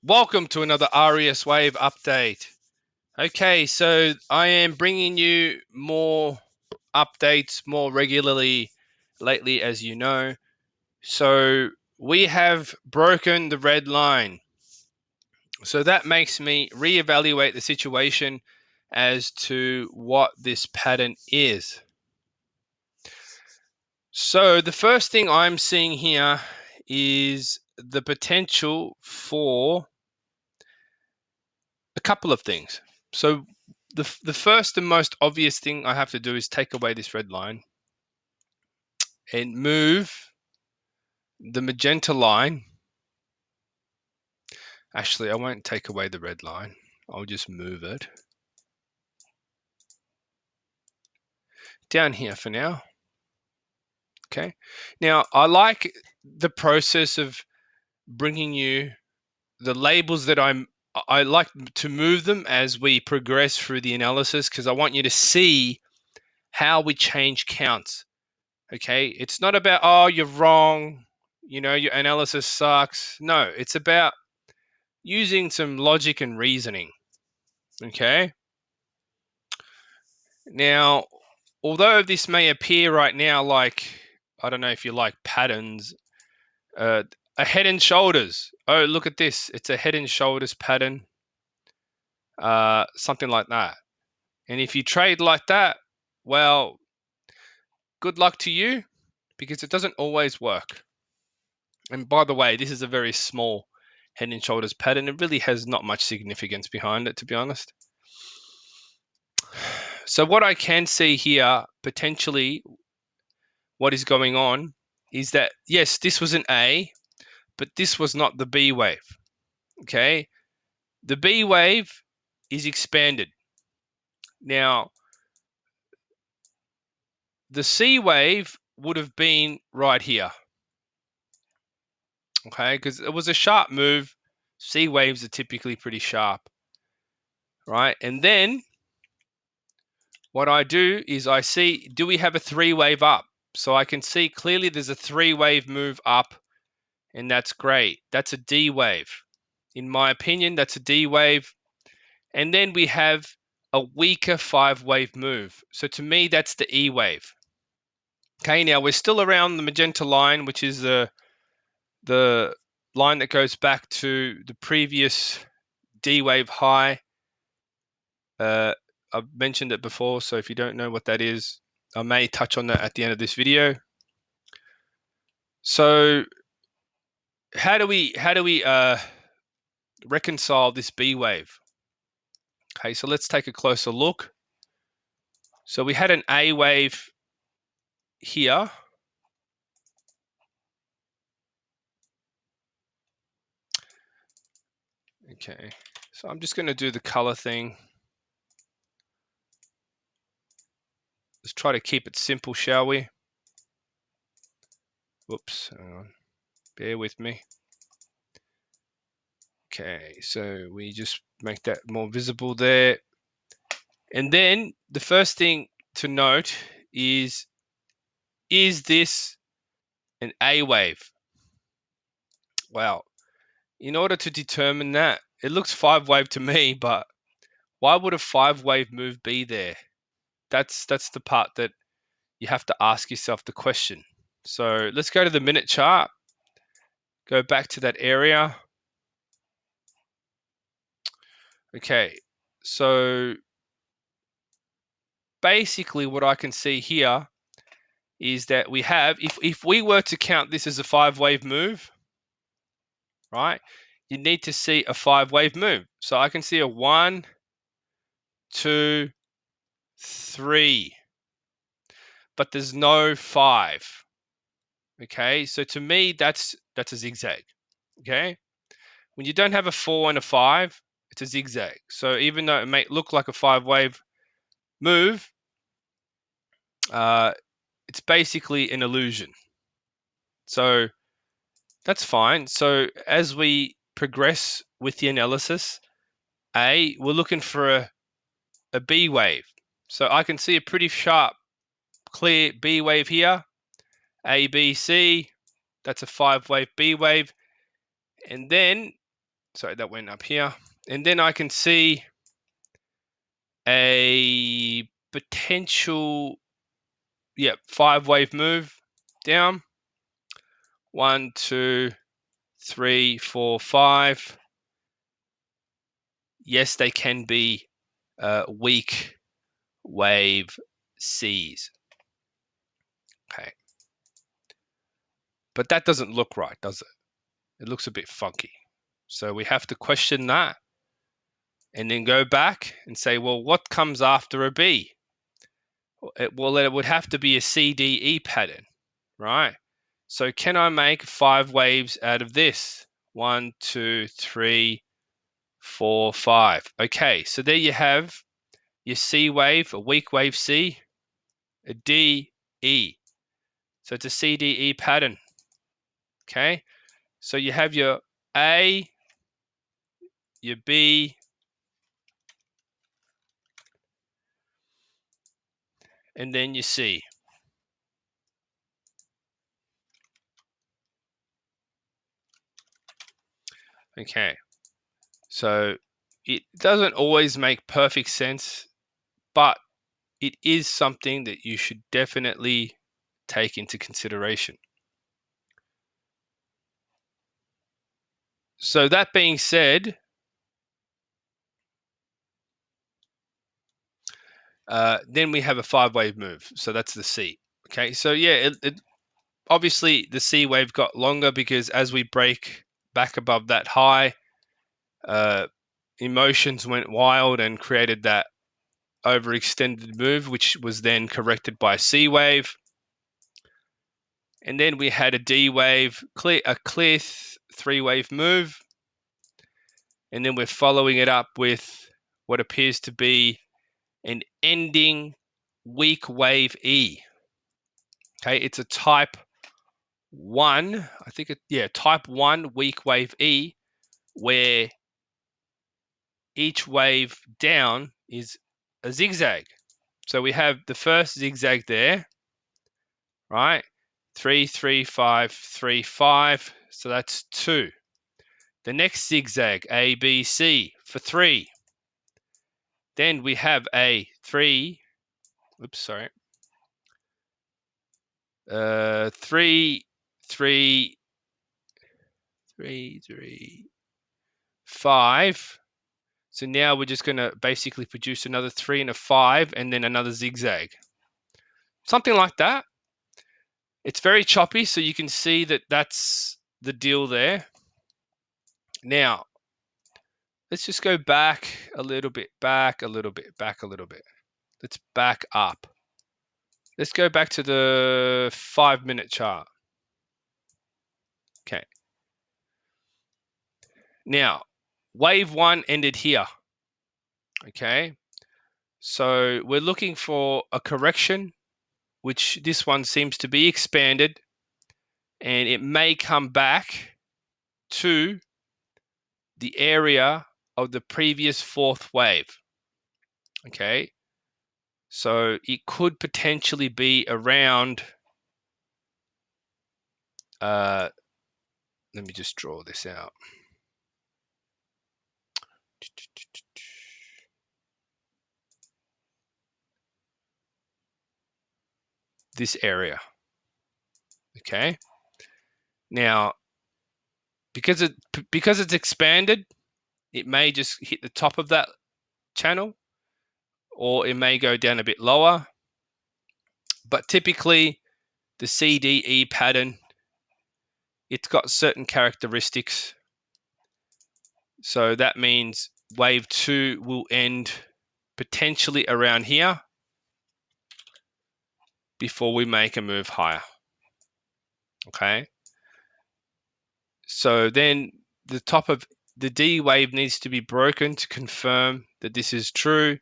Welcome to another AriasWave update. Okay, so I am bringing you more updates more regularly lately, as you know. So we have broken the red line. So that makes me reevaluate the situation as to what this pattern is. So the first thing I'm seeing here is the potential for a couple of things. So the first and most obvious thing I have to do is take away this red line and move the magenta line. Actually, I won't take away the red line. I'll just move it down here for now. Okay. Now, I like the process of bringing you the labels that I like to move them as we progress through the analysis because I want you to see how we change counts. Okay, it's not about, oh, you're wrong, your analysis sucks. No, it's about using some logic and reasoning. Okay, now, although this may appear right now like, I don't know if you like patterns, a head and shoulders. Oh, look at this, it's a head and shoulders pattern, something like that. And if you trade like that, well, good luck to you, because it doesn't always work. And by the way, this is a very small head and shoulders pattern. It really has not much significance behind it, to be honest. So what I can see here, potentially, what is going on is that, yes, this was an A, but this was not the B wave. Okay, the B wave is expanded. Now, the C wave would have been right here. Okay, because it was a sharp move. C waves are typically pretty sharp, right? And then what I do is I see, do we have a three wave up? So I can see clearly there's a three wave move up, and that's great. That's a D wave. In my opinion, that's a D wave. And then we have a weaker five wave move. So to me, that's the E wave. Okay, now we're still around the magenta line, which is the line that goes back to the previous D wave high. I've mentioned it before, so if you don't know what that is, I may touch on that at the end of this video. So how do we reconcile this B wave? Okay, so let's take a closer look. So we had an A wave here. Okay, so I'm just going to do the color thing. Let's try to keep it simple, shall we? Whoops, hang on. Bear with me. Okay, so we just make that more visible there. And then the first thing to note is this an A wave? Well, in order to determine that, it looks five wave to me, but why would a five wave move be there? That's the part that you have to ask yourself the question. So let's go to the minute chart, go back to that area. Okay, so basically what I can see here is that we have, if we were to count this as a five wave move, right, you need to see a five wave move. So I can see a 1, 2, 3, but there's no 5. Okay, so to me, that's a zigzag. Okay, when you don't have a 4 and a 5, it's a zigzag. So even though it may look like a five wave move, it's basically an illusion. So that's fine. So as we progress with the analysis, we're looking for a B wave. So I can see a pretty sharp, clear B wave here. A, B, C, that's a five wave B wave. And then sorry, that went up here. And then I can see a potential, 5-wave move down. 1, 2, 3, 4, 5. Yes, they can be weak wave Cs. Okay. But that doesn't look right, does it? It looks a bit funky. So we have to question that and then go back and say, well, what comes after a B? Well, it would have to be a CDE pattern, right? So can I make 5 waves out of this? 1, 2, 3, 4, 5. Okay, so there you have your C wave, a weak wave C, a D, E. So it's a CDE pattern. Okay, so you have your A, your B, and then your C. Okay, so it doesn't always make perfect sense, but it is something that you should definitely take into consideration. So that being said, then we have a 5-wave move. So that's the C. Okay, so yeah, obviously the C wave got longer because as we break back above that high, emotions went wild and created that overextended move, which was then corrected by a C wave. And then we had a D wave, a clear 3-wave move. And then we're following it up with what appears to be an ending weak wave E. Okay, it's a type 1, I think type 1 weak wave E, where each wave down is a zigzag. So we have the first zigzag there, right? 3, 3, 5, 3, 5. So that's 2. The next zigzag, A, B, C, for 3. Then we have a 3. Oops, sorry. 3, 3, 3, 3, 5. So now we're just going to basically produce another 3 and a 5 and then another zigzag. Something like that. It's very choppy, so you can see that that's the deal there. Now, let's just go back a little bit, back a little bit, back a little bit. Let's back up. Let's go back to the 5-minute chart. Okay. Now, wave 1 ended here. Okay. So we're looking for a correction, which this one seems to be expanded, and it may come back to the area of the previous 4th wave. Okay. So it could potentially be around, let me just draw this out. This area. Okay. Now, because it's expanded, it may just hit the top of that channel, or it may go down a bit lower. But typically, the CDE pattern, it's got certain characteristics. So that means wave 2 will end potentially around here before we make a move higher. Okay. So then the top of the D wave needs to be broken to confirm that this is true.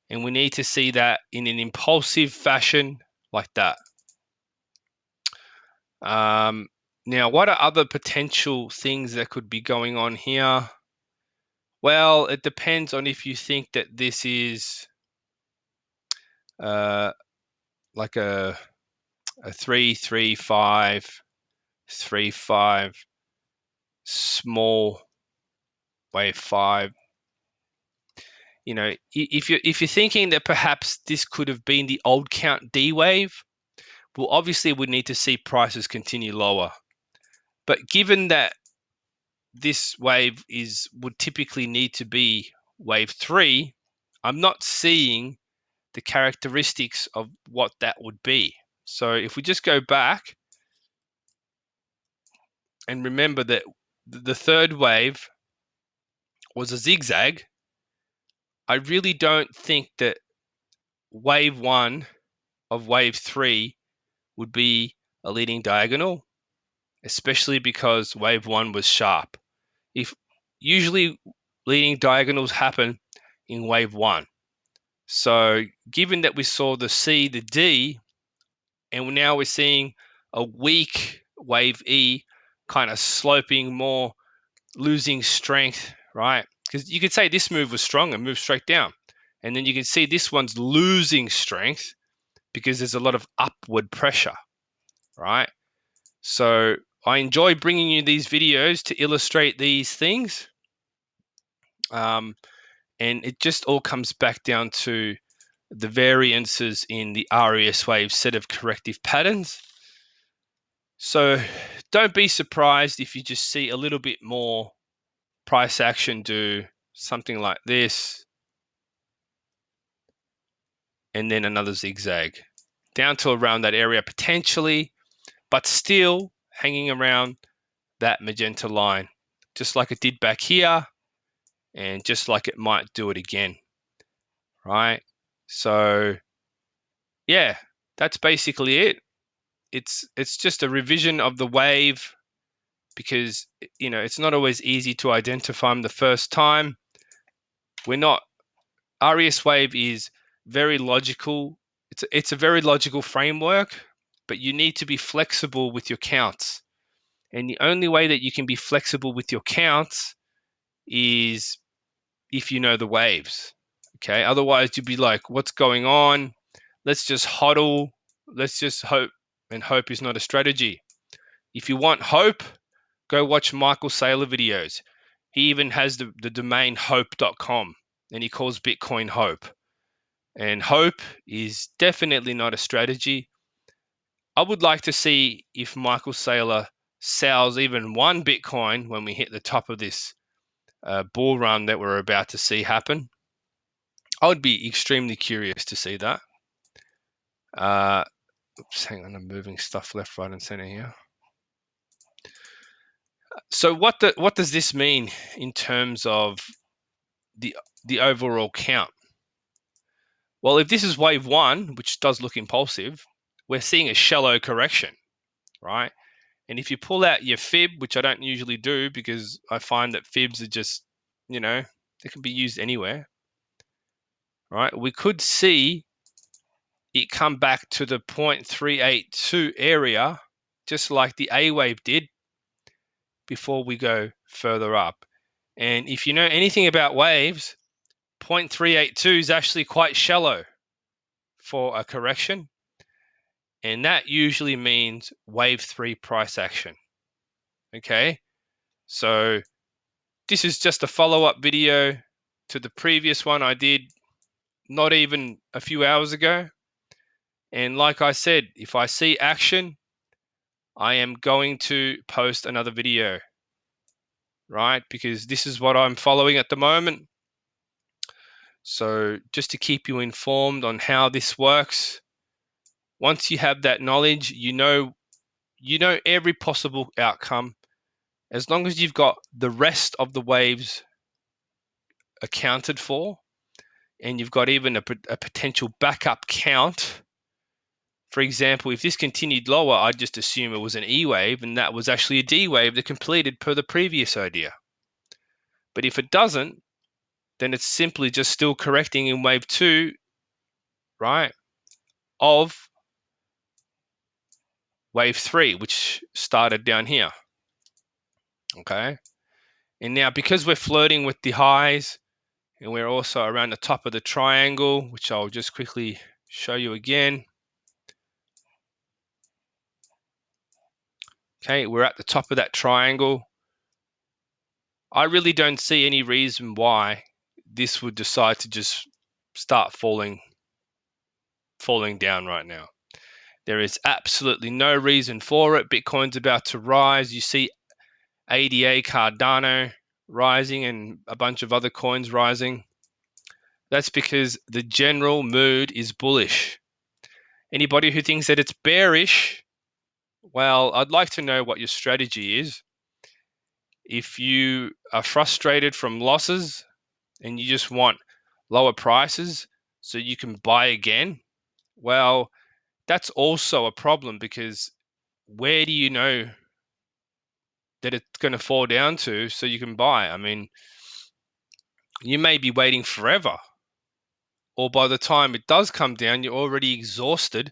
And we need to see that in an impulsive fashion like that. Now, what are other potential things that could be going on here? Well, it depends on if you think that this is like a 3, 3, 5, 3, 5 small wave 5. You know, if you're thinking that perhaps this could have been the old count D wave, well, obviously we need to see prices continue lower. But given that this wave would typically need to be wave 3, I'm not seeing the characteristics of what that would be. So if we just go back and remember that the third wave was a zigzag, I really don't think that wave 1 of wave 3 would be a leading diagonal, especially because wave 1 was sharp. If usually leading diagonals happen in wave 1. So given that we saw the C, the D, and now we're seeing a weak wave E kind of sloping more, losing strength, right? Because you could say this move was strong and moved straight down. And then you can see this one's losing strength because there's a lot of upward pressure, right? So I enjoy bringing you these videos to illustrate these things. And it just all comes back down to the variances in the AriasWave set of corrective patterns. So don't be surprised if you just see a little bit more price action do something like this, and then another zigzag down to around that area potentially, but still hanging around that magenta line, just like it did back here, and just like it might do it again, right? So yeah, that's basically it. It's just a revision of the wave, because you know it's not always easy to identify them the first time. AriasWave is very logical. It's a very logical framework, but you need to be flexible with your counts. And the only way that you can be flexible with your counts is if you know the waves. Okay, otherwise you'd be like, what's going on? Let's just hodl. Let's just hope, and hope is not a strategy. If you want hope, go watch Michael Saylor videos. He even has the domain hope.com, and he calls Bitcoin hope. And hope is definitely not a strategy. I would like to see if Michael Saylor sells even one Bitcoin when we hit the top of this bull run that we're about to see happen. I would be extremely curious to see that. Oops, hang on, I'm moving stuff left, right, and center here. So what does this mean in terms of the overall count? Well, if this is wave 1, which does look impulsive, we're seeing a shallow correction, right? And if you pull out your fib, which I don't usually do because I find that fibs are just, you know, they can be used anywhere, right? We could see it come back to the 0.382 area, just like the A wave did, before we go further up. And if you know anything about waves, 0.382 is actually quite shallow for a correction. And that usually means wave 3 price action. Okay, so this is just a follow-up video to the previous one I did not even a few hours ago. And like I said, if I see action, I am going to post another video, right? Because this is what I'm following at the moment. So just to keep you informed on how this works, once you have that knowledge, you know every possible outcome. As long as you've got the rest of the waves accounted for, and you've got even a potential backup count. For example, if this continued lower, I'd just assume it was an E wave, and that was actually a D wave that completed per the previous idea. But if it doesn't, then it's simply just still correcting in wave 2, right, of wave 3, which started down here. Okay. And now because we're flirting with the highs, and we're also around the top of the triangle, which I'll just quickly show you again. Okay, we're at the top of that triangle. I really don't see any reason why this would decide to just start falling down right now. There is absolutely no reason for it. Bitcoin's about to rise. You see ADA, Cardano rising and a bunch of other coins rising. That's because the general mood is bullish. Anybody who thinks that it's bearish, well, I'd like to know what your strategy is. If you are frustrated from losses and you just want lower prices so you can buy again, well, that's also a problem, because where do you know that it's going to fall down to so you can buy? I mean, you may be waiting forever, or by the time it does come down, you're already exhausted.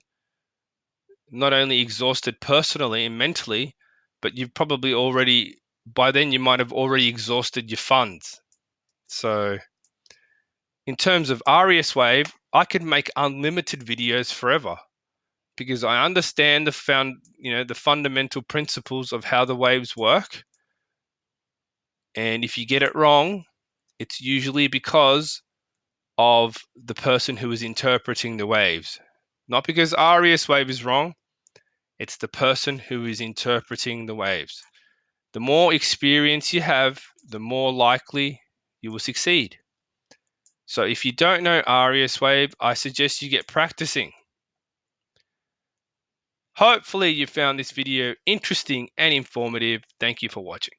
Not only exhausted personally and mentally, but you've probably already, by then you might have already exhausted your funds. So in terms of AriasWave, I could make unlimited videos forever, because I understand the fundamental principles of how the waves work. And if you get it wrong, it's usually because of the person who is interpreting the waves. Not because AriasWave is wrong, it's the person who is interpreting the waves. The more experience you have, the more likely you will succeed. So if you don't know AriasWave, I suggest you get practicing. Hopefully you found this video interesting and informative. Thank you for watching.